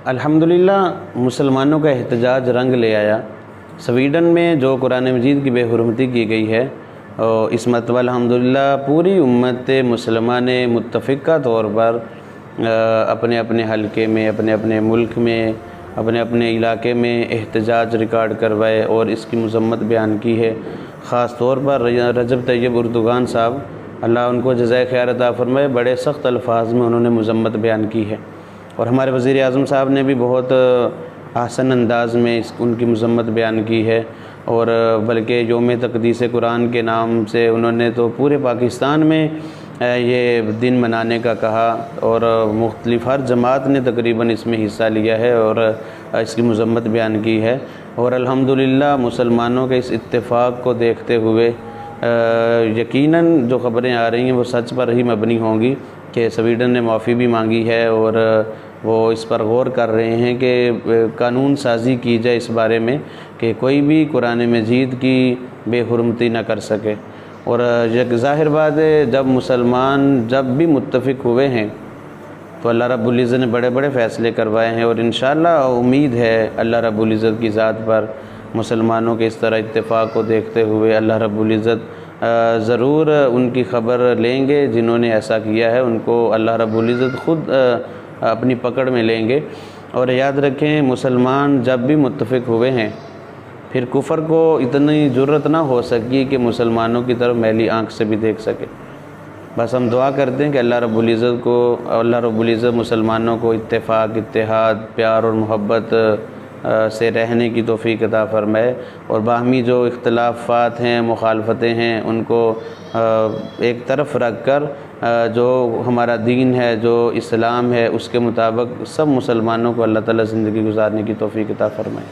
الحمدللہ مسلمانوں کا احتجاج رنگ لے آیا۔ سویڈن میں جو قرآن مجید کی بے حرمتی کی گئی ہے، اس مرتبہ الحمدللہ پوری امت مسلمہ نے متفقہ طور پر اپنے اپنے حلقے میں، اپنے اپنے ملک میں، اپنے اپنے علاقے میں احتجاج ریکارڈ کروائے اور اس کی مذمت بیان کی ہے۔ خاص طور پر رجب طیب اردوغان صاحب، اللہ ان کو جزائے خیر عطا فرمائے، بڑے سخت الفاظ میں انہوں نے مذمت بیان کی ہے، اور ہمارے وزیر اعظم صاحب نے بھی بہت احسن انداز میں ان کی مذمت بیان کی ہے، اور بلکہ یوم تقدیس قرآن کے نام سے انہوں نے تو پورے پاکستان میں یہ دن منانے کا کہا، اور مختلف ہر جماعت نے تقریباً اس میں حصہ لیا ہے اور اس کی مذمت بیان کی ہے، اور الحمدللہ مسلمانوں کے اس اتفاق کو دیکھتے ہوئے یقیناً جو خبریں آ رہی ہیں وہ سچ پر ہی مبنی ہوں گی کہ سویڈن نے معافی بھی مانگی ہے، اور وہ اس پر غور کر رہے ہیں کہ قانون سازی کی جائے اس بارے میں کہ کوئی بھی قرآن مجید کی بے حرمتی نہ کر سکے۔ اور یک ظاہر بات ہے، جب مسلمان جب بھی متفق ہوئے ہیں تو اللہ رب العزت نے بڑے بڑے فیصلے کروائے ہیں، اور انشاءاللہ امید ہے اللہ رب العزت کی ذات پر مسلمانوں کے اس طرح اتفاق کو دیکھتے ہوئے اللہ رب العزت ضرور ان کی خبر لیں گے، جنہوں نے ایسا کیا ہے ان کو اللہ رب العزت خود اپنی پکڑ میں لیں گے۔ اور یاد رکھیں، مسلمان جب بھی متفق ہوئے ہیں پھر کفر کو اتنی جرأت نہ ہو سکی کہ مسلمانوں کی طرف میلی آنکھ سے بھی دیکھ سکے۔ بس ہم دعا کرتے ہیں کہ اللہ رب العزت مسلمانوں کو اتفاق، اتحاد، پیار اور محبت سے رہنے کی توفیق عطا فرمائے، اور باہمی جو اختلافات ہیں، مخالفتیں ہیں، ان کو ایک طرف رکھ کر جو ہمارا دین ہے، جو اسلام ہے، اس کے مطابق سب مسلمانوں کو اللہ تعالیٰ زندگی گزارنے کی توفیق عطا فرمائے۔